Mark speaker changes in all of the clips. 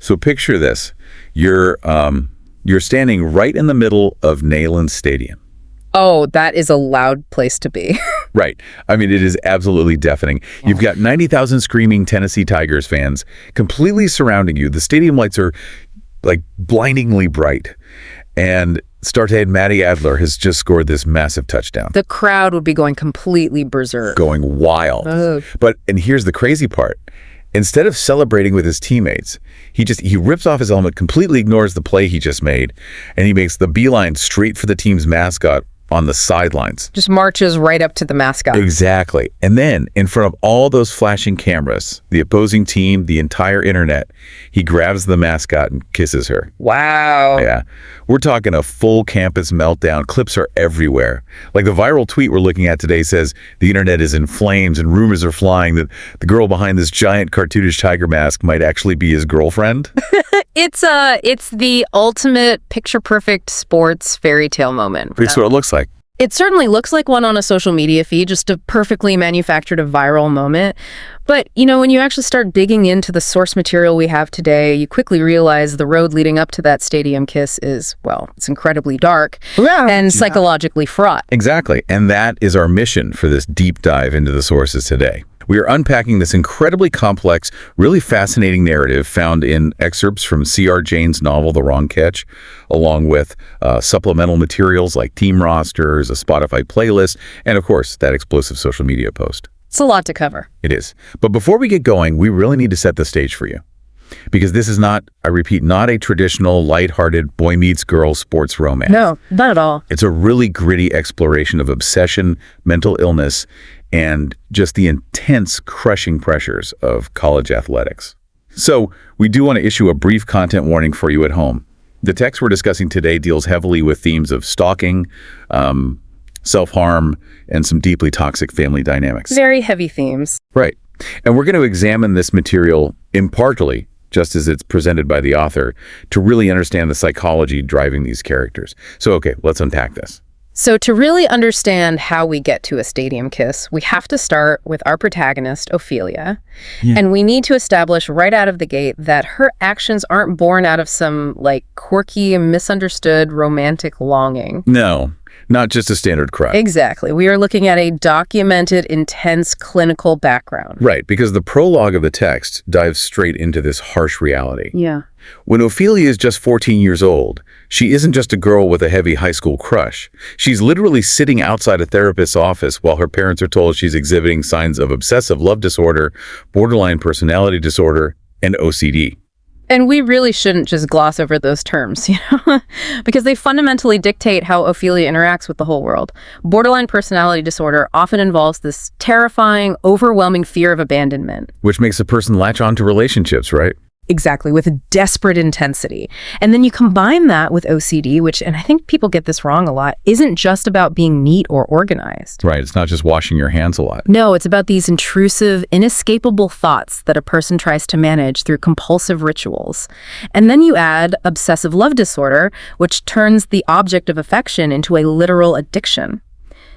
Speaker 1: So picture this. You're standing right in the middle of Neyland Stadium.
Speaker 2: Oh, that is a loud place to be.
Speaker 1: Right. I mean, it is absolutely deafening. You've got 90,000 screaming Tennessee Tigers fans completely surrounding you. The stadium lights are like blindingly bright. And star tight Matty Adler has just scored this massive touchdown.
Speaker 2: The crowd would be going completely berserk.
Speaker 1: Going wild.
Speaker 2: Oh.
Speaker 1: And here's the crazy part. Instead of celebrating with his teammates, he rips off his helmet, completely ignores the play he just made, and he makes the beeline straight for the team's mascot on the sidelines.
Speaker 2: Just marches right up to the mascot.
Speaker 1: Exactly. And then, in front of all those flashing cameras, the opposing team, the entire internet, he grabs the mascot and kisses her.
Speaker 2: Wow.
Speaker 1: Yeah. We're talking a full campus meltdown. Clips are everywhere. Like the viral tweet we're looking at today says, the internet is in flames and rumors are flying that the girl behind this giant cartoonish tiger mask might actually be his girlfriend.
Speaker 2: It's the ultimate picture-perfect sports fairy tale moment.
Speaker 1: That's what it looks like.
Speaker 2: It certainly looks like one on a social media feed, just a perfectly manufactured, a viral moment. But, when you actually start digging into the source material we have today, you quickly realize the road leading up to that stadium kiss is, well, it's incredibly dark and psychologically fraught.
Speaker 1: Exactly. And that is our mission for this deep dive into the sources today. We are unpacking this incredibly complex, really fascinating narrative found in excerpts from C.R. Jane's novel, The Wrong Catch, along with supplemental materials like team rosters, a Spotify playlist, and of course, that explosive social media post.
Speaker 2: It's a lot to cover.
Speaker 1: It is. But before we get going, we really need to set the stage for you. Because this is not, I repeat, not a traditional, lighthearted boy meets girl sports romance.
Speaker 2: No, not at all.
Speaker 1: It's a really gritty exploration of obsession, mental illness, and just the intense, crushing pressures of college athletics. So, we do want to issue a brief content warning for you at home. The text we're discussing today deals heavily with themes of stalking, self-harm, and some deeply toxic family dynamics.
Speaker 2: Very heavy themes.
Speaker 1: Right. And we're going to examine this material impartially, just as it's presented by the author, to really understand the psychology driving these characters. So, okay, let's unpack this.
Speaker 2: So to really understand how we get to a stadium kiss, we have to start with our protagonist, Ophelia. Yeah. And we need to establish right out of the gate that her actions aren't born out of some, quirky, misunderstood romantic longing.
Speaker 1: No, not just a standard crush.
Speaker 2: Exactly. We are looking at a documented, intense clinical background.
Speaker 1: Right, because the prologue of the text dives straight into this harsh reality.
Speaker 2: Yeah.
Speaker 1: When Ophelia is just 14 years old, she isn't just a girl with a heavy high school crush. She's literally sitting outside a therapist's office while her parents are told she's exhibiting signs of obsessive love disorder, borderline personality disorder, and OCD.
Speaker 2: And we really shouldn't just gloss over those terms, because they fundamentally dictate how Ophelia interacts with the whole world. Borderline personality disorder often involves this terrifying, overwhelming fear of abandonment.
Speaker 1: Which makes a person latch on to relationships, right?
Speaker 2: Exactly, with a desperate intensity. And then you combine that with OCD, which, and I think people get this wrong a lot, isn't just about being neat or organized.
Speaker 1: Right, it's not just washing your hands a lot.
Speaker 2: No, it's about these intrusive, inescapable thoughts that a person tries to manage through compulsive rituals. And then you add obsessive love disorder, which turns the object of affection into a literal addiction.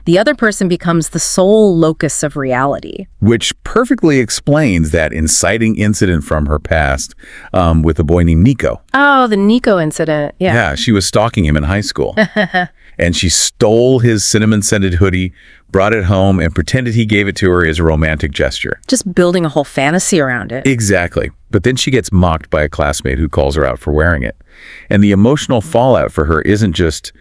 Speaker 2: The other person becomes the sole locus of reality.
Speaker 1: Which perfectly explains that inciting incident from her past with a boy named Nico.
Speaker 2: Oh, the Nico incident. Yeah.
Speaker 1: Yeah, she was stalking him in high school. And she stole his cinnamon-scented hoodie, brought it home, and pretended he gave it to her as a romantic gesture.
Speaker 2: Just building a whole fantasy around it.
Speaker 1: Exactly. But then she gets mocked by a classmate who calls her out for wearing it. And the emotional fallout for her isn't just,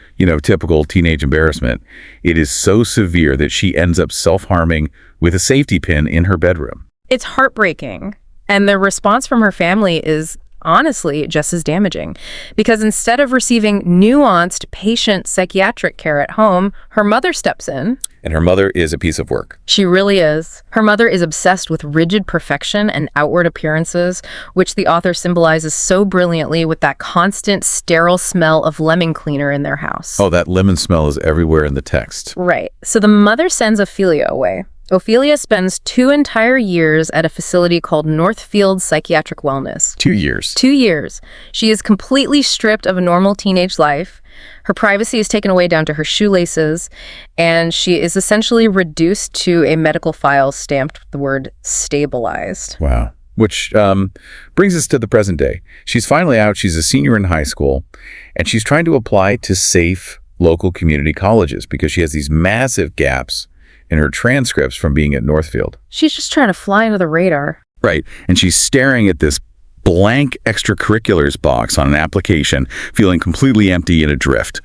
Speaker 1: typical teenage embarrassment. It is so severe that she ends up self-harming with a safety pin in her bedroom.
Speaker 2: It's heartbreaking. And the response from her family is honestly just as damaging. Because instead of receiving nuanced, patient psychiatric care at home, her mother steps in.
Speaker 1: And her mother is a piece of work.
Speaker 2: She really is. Her mother is obsessed with rigid perfection and outward appearances, which the author symbolizes so brilliantly with that constant sterile smell of lemon cleaner in their house.
Speaker 1: Oh, that lemon smell is everywhere in the text.
Speaker 2: Right. So the mother sends Ophelia away. Ophelia spends 2 entire years at a facility called Northfield Psychiatric Wellness.
Speaker 1: 2 years.
Speaker 2: 2 years. She is completely stripped of a normal teenage life. Her privacy is taken away down to her shoelaces, and she is essentially reduced to a medical file stamped with the word stabilized.
Speaker 1: Wow. Which brings us to the present day. She's finally out. She's a senior in high school, and she's trying to apply to safe local community colleges because she has these massive gaps in her transcripts from being at Northfield.
Speaker 2: She's just trying to fly under the radar.
Speaker 1: Right. And she's staring at this blank extracurriculars box on an application, feeling completely empty and adrift.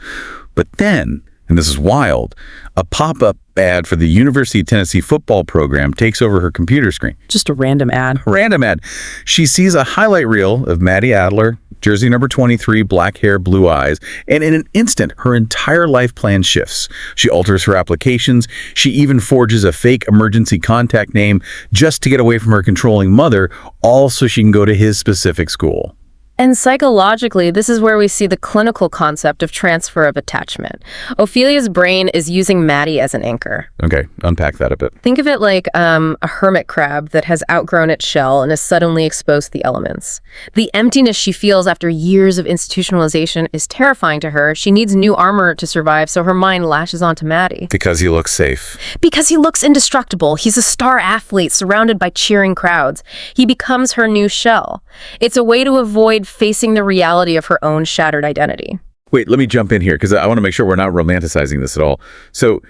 Speaker 1: But then, and this is wild, a pop-up ad for the University of Tennessee football program takes over her computer screen.
Speaker 2: Just a random ad.
Speaker 1: Random ad. She sees a highlight reel of Matty Adler, jersey number 23, black hair, blue eyes, and in an instant, her entire life plan shifts. She alters her applications. She even forges a fake emergency contact name just to get away from her controlling mother, all so she can go to his specific school.
Speaker 2: And psychologically, this is where we see the clinical concept of transfer of attachment. Ophelia's brain is using Matty as an anchor.
Speaker 1: Okay, unpack that a bit.
Speaker 2: Think of it like a hermit crab that has outgrown its shell and is suddenly exposed to the elements. The emptiness she feels after years of institutionalization is terrifying to her. She needs new armor to survive, so her mind lashes onto Matty.
Speaker 1: Because he looks safe.
Speaker 2: Because he looks indestructible. He's a star athlete surrounded by cheering crowds. He becomes her new shell. It's a way to avoid facing the reality of her own shattered identity.
Speaker 1: Wait, let me jump in here because I want to make sure we're not romanticizing this at all. So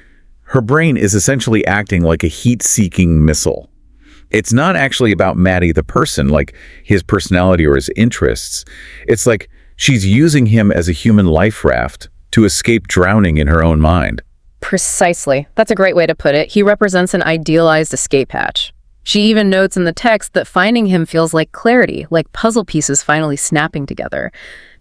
Speaker 1: her brain is essentially acting like a heat-seeking missile. It's not actually about Matty the person, like his personality or his interests. It's like she's using him as a human life raft to escape drowning in her own mind.
Speaker 2: Precisely. That's a great way to put it. He represents an idealized escape hatch. She even notes in the text that finding him feels like clarity, like puzzle pieces finally snapping together.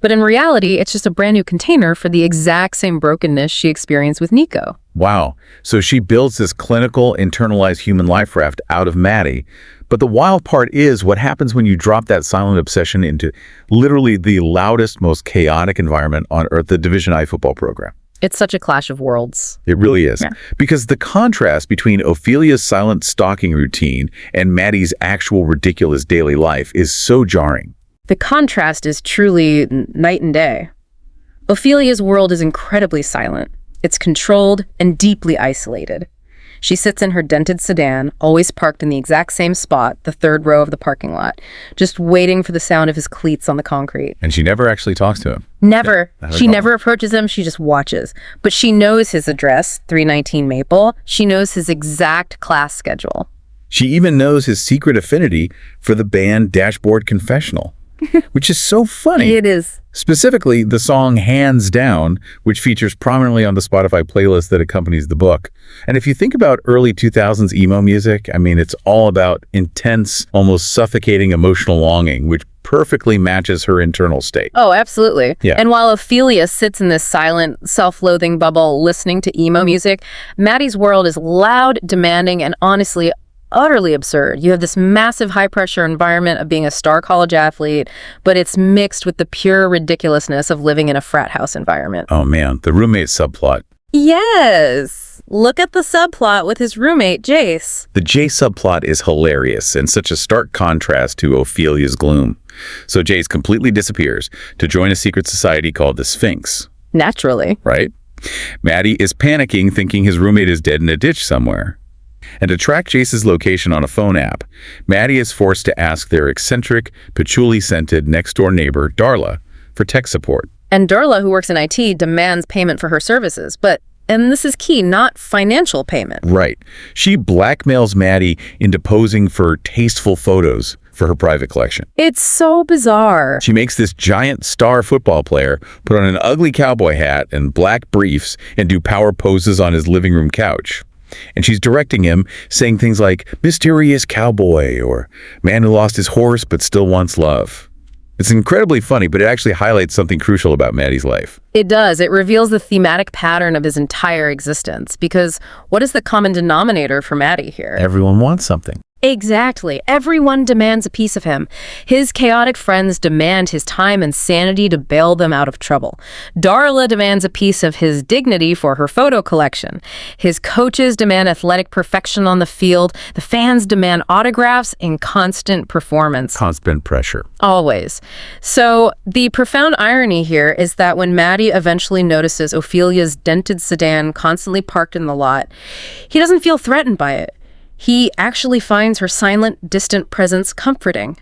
Speaker 2: But in reality, it's just a brand new container for the exact same brokenness she experienced with Nico.
Speaker 1: Wow. So she builds this clinical, internalized human life raft out of Matty. But the wild part is what happens when you drop that silent obsession into literally the loudest, most chaotic environment on earth, the Division I football program.
Speaker 2: It's such a clash of worlds.
Speaker 1: It really is.
Speaker 2: Yeah.
Speaker 1: Because the contrast between Ophelia's silent stalking routine and Matty's actual ridiculous daily life is so jarring.
Speaker 2: The contrast is truly night and day. Ophelia's world is incredibly silent. It's controlled and deeply isolated. She sits in her dented sedan, always parked in the exact same spot, the third row of the parking lot, just waiting for the sound of his cleats on the concrete.
Speaker 1: And she never actually talks to him.
Speaker 2: Never. She never approaches him. She just watches. But she knows his address, 319 Maple. She knows his exact class schedule.
Speaker 1: She even knows his secret affinity for the band Dashboard Confessional, which is so funny.
Speaker 2: It is.
Speaker 1: Specifically, the song Hands Down, which features prominently on the Spotify playlist that accompanies the book. And if you think about early 2000s emo music, I mean, it's all about intense, almost suffocating emotional longing, which perfectly matches her internal state.
Speaker 2: Oh, absolutely.
Speaker 1: Yeah.
Speaker 2: And while Ophelia sits in this silent, self-loathing bubble listening to emo music, Matty's world is loud, demanding, and honestly utterly absurd. You have this massive high-pressure environment of being a star college athlete, but it's mixed with the pure ridiculousness of living in a frat house environment.
Speaker 1: Oh man, the roommate subplot.
Speaker 2: Yes! Look at the subplot with his roommate, Jace.
Speaker 1: The Jace subplot is hilarious and such a stark contrast to Ophelia's gloom. So Jace completely disappears to join a secret society called the Sphinx.
Speaker 2: Naturally.
Speaker 1: Right? Matty is panicking, thinking his roommate is dead in a ditch somewhere. And to track Jace's location on a phone app, Matty is forced to ask their eccentric, patchouli-scented next-door neighbor, Darla, for tech support.
Speaker 2: And Darla, who works in IT, demands payment for her services. But, and this is key, not financial payment.
Speaker 1: Right. She blackmails Matty into posing for tasteful photos for her private collection.
Speaker 2: It's so bizarre.
Speaker 1: She makes this giant star football player put on an ugly cowboy hat and black briefs and do power poses on his living room couch. And she's directing him, saying things like, mysterious cowboy, or man who lost his horse but still wants love. It's incredibly funny, but it actually highlights something crucial about Matty's life.
Speaker 2: It does. It reveals the thematic pattern of his entire existence. Because what is the common denominator for Matty here?
Speaker 1: Everyone wants something.
Speaker 2: Exactly. Everyone demands a piece of him. His chaotic friends demand his time and sanity to bail them out of trouble. Darla demands a piece of his dignity for her photo collection. His coaches demand athletic perfection on the field. The fans demand autographs and constant performance.
Speaker 1: Constant pressure.
Speaker 2: Always. So the profound irony here is that when Matty eventually notices Ophelia's dented sedan constantly parked in the lot, he doesn't feel threatened by it. He actually finds her silent, distant presence comforting,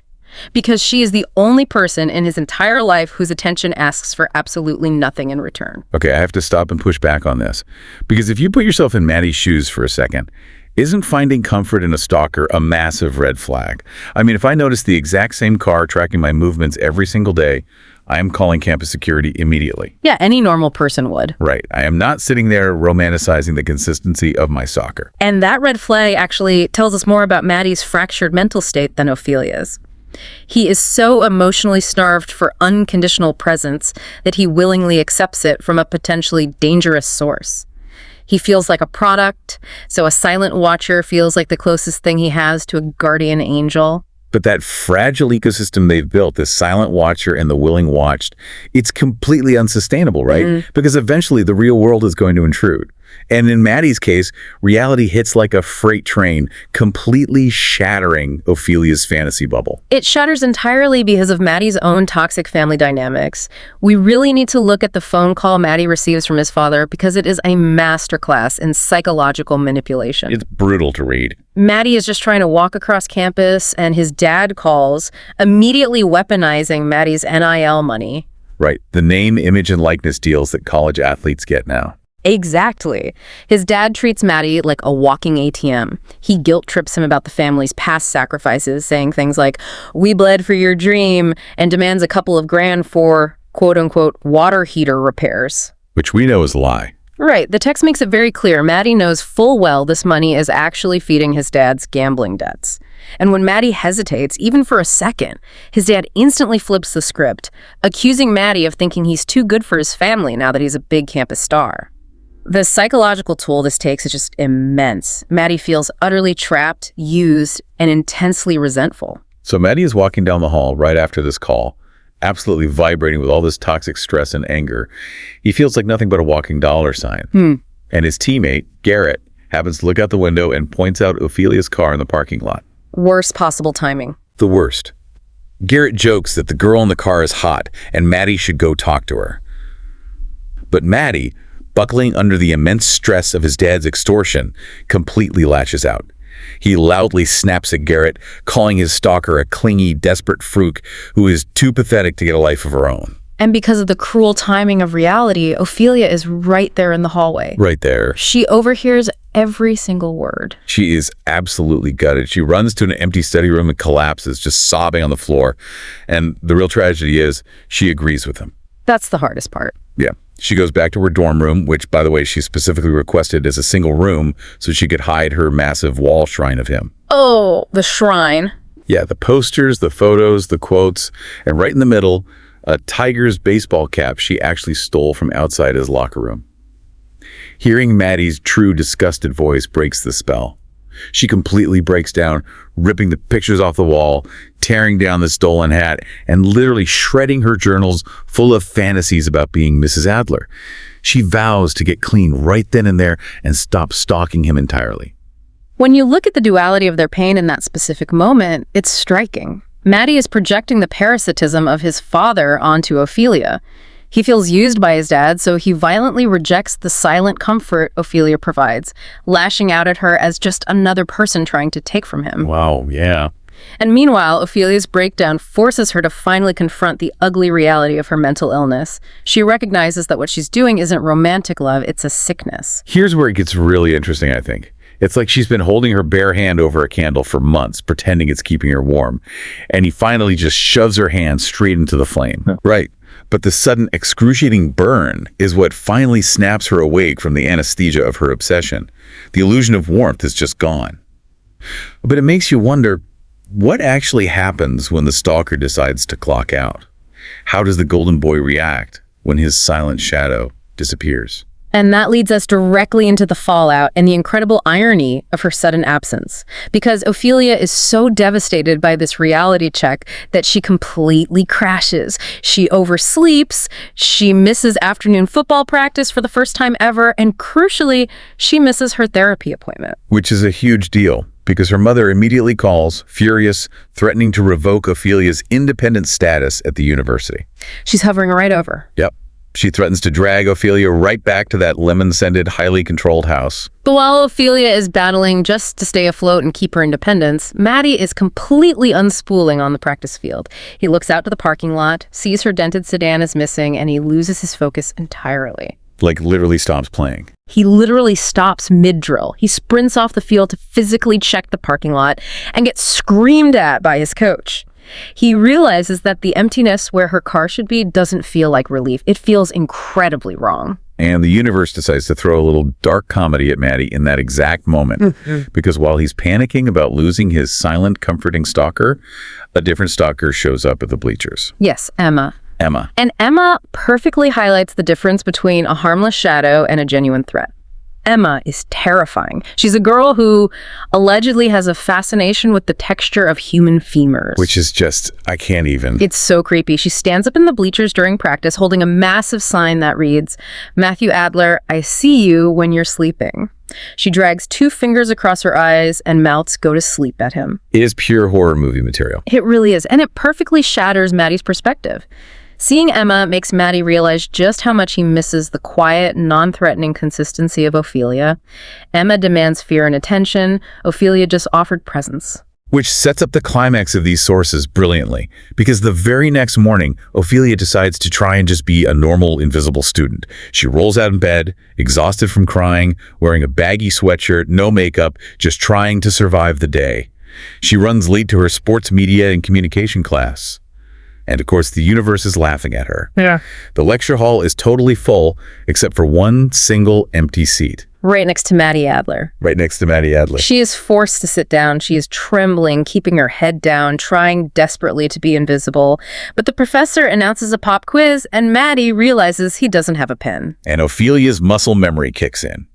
Speaker 2: because she is the only person in his entire life whose attention asks for absolutely nothing in return.
Speaker 1: Okay, I have to stop and push back on this. Because if you put yourself in Matty's shoes for a second, isn't finding comfort in a stalker a massive red flag? I mean, if I notice the exact same car tracking my movements every single day, I am calling campus security immediately.
Speaker 2: Yeah, any normal person would.
Speaker 1: Right. I am not sitting there romanticizing the consistency of my stalker.
Speaker 2: And that red flag actually tells us more about Matty's fractured mental state than Ophelia's. He is so emotionally starved for unconditional presence that he willingly accepts it from a potentially dangerous source. He feels like a product, so a silent watcher feels like the closest thing he has to a guardian angel.
Speaker 1: But that fragile ecosystem they've built, this silent watcher and the willing watched, it's completely unsustainable, right? Because eventually the real world is going to intrude. And in Matty's case, reality hits like a freight train, completely shattering Ophelia's fantasy bubble.
Speaker 2: It shatters entirely because of Matty's own toxic family dynamics. We really need to look at the phone call Matty receives from his father because it is a masterclass in psychological manipulation.
Speaker 1: It's brutal to read.
Speaker 2: Matty is just trying to walk across campus, and his dad calls, immediately weaponizing Matty's NIL money.
Speaker 1: Right. The name, image, and likeness deals that college athletes get now.
Speaker 2: Exactly. His dad treats Matty like a walking ATM. He guilt trips him about the family's past sacrifices, saying things like, "We bled for your dream," and demands a couple of grand for, quote-unquote, water heater repairs.
Speaker 1: Which we know is a lie.
Speaker 2: Right. The text makes it very clear Matty knows full well this money is actually feeding his dad's gambling debts. And when Matty hesitates, even for a second, his dad instantly flips the script, accusing Matty of thinking he's too good for his family now that he's a big campus star. The psychological toll this takes is just immense. Matty feels utterly trapped, used, and intensely resentful.
Speaker 1: So Matty is walking down the hall right after this call, absolutely vibrating with all this toxic stress and anger. He feels like nothing but a walking dollar sign. And his teammate, Garrett, happens to look out the window and points out Ophelia's car in the parking lot.
Speaker 2: Worst possible timing.
Speaker 1: The worst. Garrett jokes that the girl in the car is hot and Matty should go talk to her. But Matty, buckling under the immense stress of his dad's extortion, completely lashes out. He loudly snaps at Garrett, calling his stalker a clingy, desperate fruit who is too pathetic to get a life of her own.
Speaker 2: And because of the cruel timing of reality, Ophelia is right there in the hallway.
Speaker 1: Right there.
Speaker 2: She overhears every single word.
Speaker 1: She is absolutely gutted. She runs to an empty study room and collapses, just sobbing on the floor. And the real tragedy is she agrees with him.
Speaker 2: That's the hardest part.
Speaker 1: Yeah. She goes back to her dorm room, which, by the way, she specifically requested as a single room so she could hide her massive wall shrine of him.
Speaker 2: Oh, the shrine.
Speaker 1: Yeah, the posters, the photos, the quotes, and right in the middle, a Tigers baseball cap she actually stole from outside his locker room. Hearing Matty's true disgusted voice breaks the spell. She completely breaks down, ripping the pictures off the wall, tearing down the stolen hat, and literally shredding her journals full of fantasies about being Mrs. Adler. She vows to get clean right then and there and stop stalking him entirely.
Speaker 2: When you look at the duality of their pain in that specific moment, it's striking. Matty is projecting the parasitism of his father onto Ophelia. He feels used by his dad, so he violently rejects the silent comfort Ophelia provides, lashing out at her as just another person trying to take from him.
Speaker 1: Wow, yeah.
Speaker 2: And meanwhile, Ophelia's breakdown forces her to finally confront the ugly reality of her mental illness. She recognizes that what she's doing isn't romantic love, it's a sickness.
Speaker 1: Here's where it gets really interesting, I think. It's like she's been holding her bare hand over a candle for months, pretending it's keeping her warm. And he finally just shoves her hand straight into the flame. Right. But the sudden excruciating burn is what finally snaps her awake from the anesthesia of her obsession. The illusion of warmth is just gone. But it makes you wonder, what actually happens when the stalker decides to clock out? How does the golden boy react when his silent shadow disappears?
Speaker 2: And that leads us directly into the fallout and the incredible irony of her sudden absence. Because Ophelia is so devastated by this reality check that she completely crashes. She oversleeps, she misses afternoon football practice for the first time ever, and crucially, she misses her therapy appointment.
Speaker 1: Which is a huge deal, because her mother immediately calls, furious, threatening to revoke Ophelia's independent status at the university.
Speaker 2: She's hovering right over.
Speaker 1: Yep. She threatens to drag Ophelia right back to that lemon-scented, highly controlled house.
Speaker 2: But while Ophelia is battling just to stay afloat and keep her independence, Matty is completely unspooling on the practice field. He looks out to the parking lot, sees her dented sedan is missing, and he loses his focus entirely.
Speaker 1: Like, literally stops playing.
Speaker 2: He literally stops mid-drill. He sprints off the field to physically check the parking lot and gets screamed at by his coach. He realizes that the emptiness where her car should be doesn't feel like relief. It feels incredibly wrong.
Speaker 1: And the universe decides to throw a little dark comedy at Matty in that exact moment. Because while he's panicking about losing his silent, comforting stalker, a different stalker shows up at the bleachers.
Speaker 2: Yes, Emma. And Emma perfectly highlights the difference between a harmless shadow and a genuine threat. Emma is terrifying. She's a girl who allegedly has a fascination with the texture of human femurs.
Speaker 1: Which is just, I can't even.
Speaker 2: It's so creepy. She stands up in the bleachers during practice holding a massive sign that reads, "Matty Adler, I see you when you're sleeping." She drags 2 fingers across her eyes and mouths go to sleep at him.
Speaker 1: It is pure horror movie material.
Speaker 2: It really is. And it perfectly shatters Matty's perspective. Seeing Emma makes Matty realize just how much he misses the quiet, non-threatening consistency of Ophelia. Emma demands fear and attention. Ophelia just offered presence.
Speaker 1: Which sets up the climax of these sources brilliantly, because the very next morning, Ophelia decides to try and just be a normal, invisible student. She rolls out in bed, exhausted from crying, wearing a baggy sweatshirt, no makeup, just trying to survive the day. She runs late to her sports media and communication class. And of course, the universe is laughing at her.
Speaker 2: Yeah.
Speaker 1: The lecture hall is totally full, except for one single empty seat.
Speaker 2: Right next to Matty Adler.
Speaker 1: Right next to Matty Adler.
Speaker 2: She is forced to sit down. She is trembling, keeping her head down, trying desperately to be invisible. But the professor announces a pop quiz, and Matty realizes he doesn't have a pen.
Speaker 1: And Ophelia's muscle memory kicks in.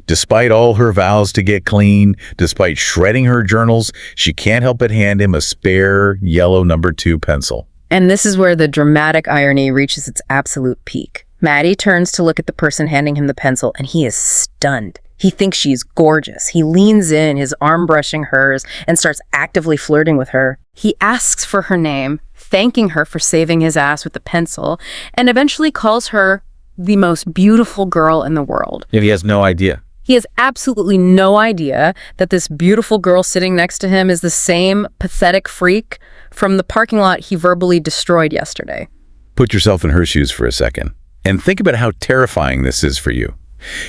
Speaker 1: Despite all her vows to get clean, despite shredding her journals, she can't help but hand him a spare yellow number 2 pencil.
Speaker 2: And this is where the dramatic irony reaches its absolute peak. Matty turns to look at the person handing him the pencil, and he is stunned. He thinks she's gorgeous. He leans in, his arm brushing hers, and starts actively flirting with her. He asks for her name, thanking her for saving his ass with the pencil, and eventually calls her the most beautiful girl in the world.
Speaker 1: And he has no idea.
Speaker 2: He has absolutely no idea that this beautiful girl sitting next to him is the same pathetic freak from the parking lot he verbally destroyed yesterday.
Speaker 1: Put yourself in her shoes for a second, and think about how terrifying this is for you.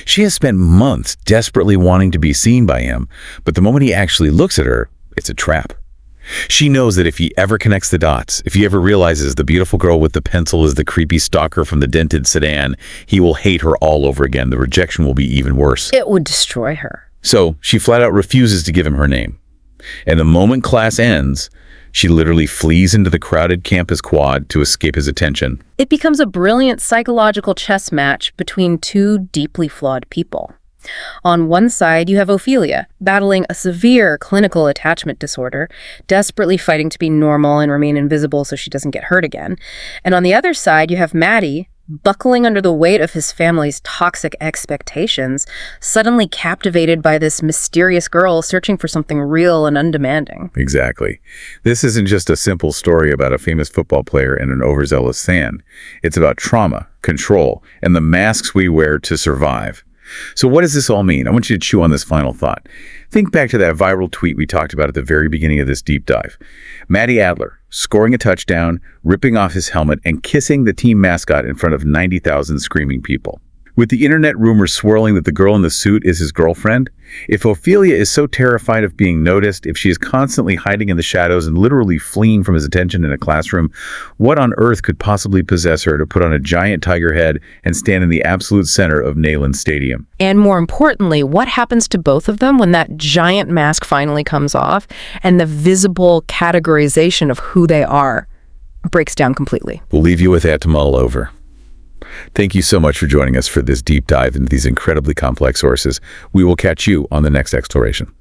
Speaker 1: She has spent months desperately wanting to be seen by him, but the moment he actually looks at her, it's a trap. She knows that if he ever connects the dots, if he ever realizes the beautiful girl with the pencil is the creepy stalker from the dented sedan, he will hate her all over again. The rejection will be even worse.
Speaker 2: It would destroy her.
Speaker 1: So she flat out refuses to give him her name. And the moment class ends, she literally flees into the crowded campus quad to escape his attention.
Speaker 2: It becomes a brilliant psychological chess match between 2 deeply flawed people. On one side, you have Ophelia, battling a severe clinical attachment disorder, desperately fighting to be normal and remain invisible so she doesn't get hurt again. And on the other side, you have Matty, buckling under the weight of his family's toxic expectations, suddenly captivated by this mysterious girl searching for something real and undemanding.
Speaker 1: Exactly. This isn't just a simple story about a famous football player and an overzealous fan. It's about trauma, control, and the masks we wear to survive. So what does this all mean? I want you to chew on this final thought. Think back to that viral tweet we talked about at the very beginning of this deep dive. Matty Adler scoring a touchdown, ripping off his helmet, and kissing the team mascot in front of 90,000 screaming people. With the internet rumors swirling that the girl in the suit is his girlfriend, if Ophelia is so terrified of being noticed, if she is constantly hiding in the shadows and literally fleeing from his attention in a classroom, what on earth could possibly possess her to put on a giant tiger head and stand in the absolute center of Neyland Stadium?
Speaker 2: And more importantly, what happens to both of them when that giant mask finally comes off and the visible categorization of who they are breaks down completely?
Speaker 1: We'll leave you with that to mull over. Thank you so much for joining us for this deep dive into these incredibly complex sources. We will catch you on the next exploration.